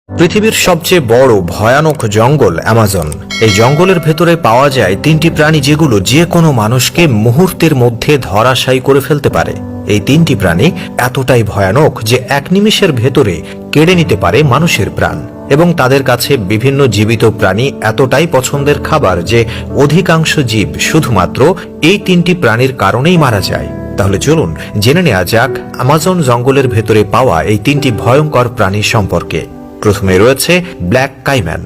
পৃথিবীর সবচেয়ে বড় ভয়ানক জঙ্গল অ্যামাজন। এই জঙ্গলের ভেতরে পাওয়া যায় তিনটি প্রাণী যেগুলো যে কোনো মানুষকে মুহূর্তের মধ্যে ধরাশায়ী করে ফেলতে পারে। এই তিনটি প্রাণী এতটাই ভয়ানক যে এক নিমিষের ভেতরে কেড়ে নিতে পারে মানুষের প্রাণ, এবং তাদের কাছে বিভিন্ন জীবিত প্রাণী এতটাই পছন্দের খাবার যে অধিকাংশ জীব শুধুমাত্র এই তিনটি প্রাণীর কারণেই মারা যায়। তাহলে চলুন জেনে নেওয়া যাক অ্যামাজন জঙ্গলের ভেতরে পাওয়া এই তিনটি ভয়ঙ্কর প্রাণী সম্পর্কে। প্রথমে রয়েছে ব্ল্যাক কাইম্যান।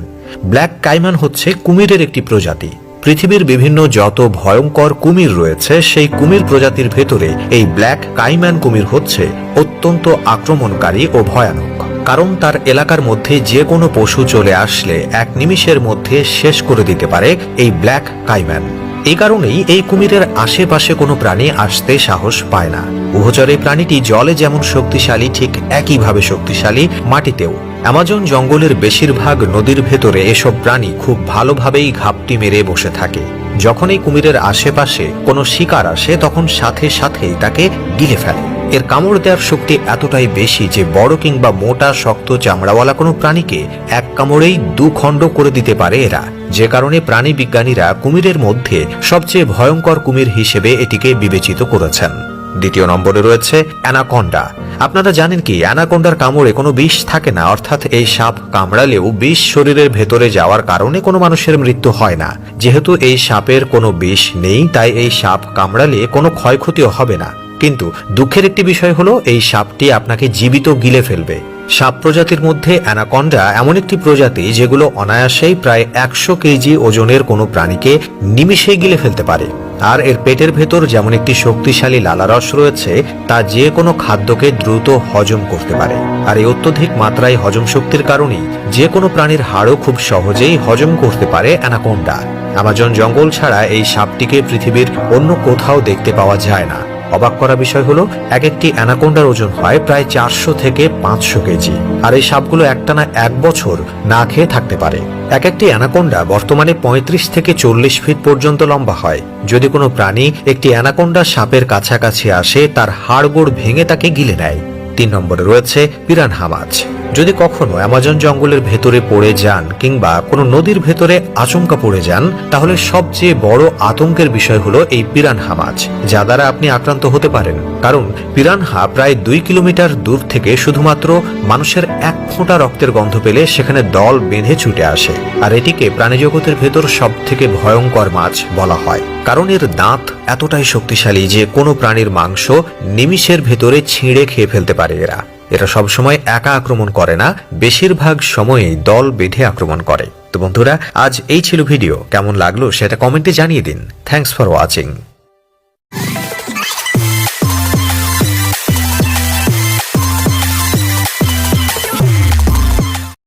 ব্ল্যাক কাইম্যান হচ্ছে কুমিরের একটি প্রজাতি। পৃথিবীর বিভিন্ন যত ভয়ঙ্কর কুমির রয়েছে সেই কুমির প্রজাতির ভেতরে এই ব্ল্যাক কাইম্যান কুমির হচ্ছে অত্যন্ত আক্রমণকারী ও ভয়ানক, কারণ তার এলাকার মধ্যে যে কোনো পশু চলে আসলে এক নিমিষের মধ্যে শেষ করে দিতে পারে এই ব্ল্যাক কাইম্যান। এই কারণেই এই কুমিরের আশেপাশে কোনো প্রাণী আসতে সাহস পায় না। উভচর এই প্রাণীটি জলে যেমন শক্তিশালী ঠিক একইভাবে শক্তিশালী মাটিতেও। অ্যামাজন জঙ্গলের বেশিরভাগ নদীর ভেতরে এসব প্রাণী খুব ভালোভাবেই ঘাপটি মেরে বসে থাকে। যখন এই কুমিরের আশেপাশে কোনো শিকার আসে তখন সাথে সাথেই তাকে গিলে ফেলে। এর কামড় দেওয়ার শক্তি এতটাই বেশি যে বড় কিংবা মোটা শক্ত চামড়াওয়ালা কোনো প্রাণীকে এক কামড়েই দুখণ্ড করে দিতে পারে এরা, যে কারণে প্রাণী বিজ্ঞানীরা কুমিরের মধ্যে সবচেয়ে ভয়ঙ্কর কুমির হিসেবে এটিকে বিবেচিত করেছেন। দ্বিতীয় নম্বরে রয়েছে অ্যানাকন্ডা। আপনারা জানেন কি অ্যানাকন্ডার কামড়ে কোনো বিষ থাকে না, অর্থাৎ এই সাপ কামড়ালেও বিষ শরীরের ভেতরে যাওয়ার কারণে কোনো মানুষের মৃত্যু হয় না। যেহেতু এই সাপের কোনো বিষ নেই তাই এই সাপ কামড়ালে কোনো ক্ষয়ক্ষতিও হবে না। কিন্তু দুঃখের একটি বিষয় হলো এই সাপটি আপনাকে জীবিত গিলে ফেলবে। সাপ প্রজাতির মধ্যে অ্যানাকন্ডা এমন একটি প্রজাতি যেগুলো অনায়াসেই প্রায় 100 কেজি ওজনের কোনো প্রাণীকে নিমিষেই গিলে ফেলতে পারে। আর এর পেটের ভেতর যেমন একটি শক্তিশালী লালারস রয়েছে তা যে কোনো খাদ্যকে দ্রুত হজম করতে পারে। আর এই অত্যধিক মাত্রায় হজম শক্তির কারণেই যে কোনো প্রাণীর হাড়ও খুব সহজেই হজম করতে পারে অ্যানাকন্ডা। অ্যামাজন জঙ্গল ছাড়া এই সাপটিকে পৃথিবীর অন্য কোথাও দেখতে পাওয়া যায় না। অবাক করা বিষয় হলো একটি অ্যানাকন্ডার ওজন হয় প্রায় 400 থেকে 500 কেজি, আর এই সাপগুলো একটানা 1 বছর না খেয়ে থাকতে পারে। একটি অ্যানাকন্ডা বর্তমানে 35 থেকে 40 ফিট পর্যন্ত লম্বা হয়। যদি কোনো প্রাণী একটি অ্যানাকন্ডা সাপের কাছাকাছি আসে তার হাড়গোড় ভেঙে তাকে গিলে নেয়। 3 নম্বরে রয়েছে পিরানহা মাছ। যদি কখনো অ্যামাজন জঙ্গলের ভেতরে পড়ে যান কিংবা কোনো নদীর ভেতরে আচমকা পড়ে যান তাহলে সবচেয়ে বড় আতঙ্কের বিষয় হলো এই পিরানহা মাছ, যা দ্বারা আপনি আক্রান্ত হতে পারেন। কারণ পিরানহা প্রায় 2 কিলোমিটার দূর থেকে শুধুমাত্র মানুষের 1 ফোঁটা রক্তের গন্ধ পেলে সেখানে দল বেঁধে ছুটে আসে। আর এটিকে প্রাণীজগতের ভেতর সব থেকে ভয়ঙ্কর মাছ বলা হয়, কারণ এর দাঁত এতটাই শক্তিশালী যে কোনো প্রাণীর মাংস নিমিষের ভেতরে ছিঁড়ে খেয়ে ফেলতে পারে। এরা সবসময় একা আক্রমণ করে না, বেশিরভাগ সময়েই দল বেঁধে আক্রমণ করে। তো বন্ধুরা, আজ এই ছিল ভিডিও। কেমন লাগলো সেটা কমেন্টে জানিয়ে দিন। Thanks for watching.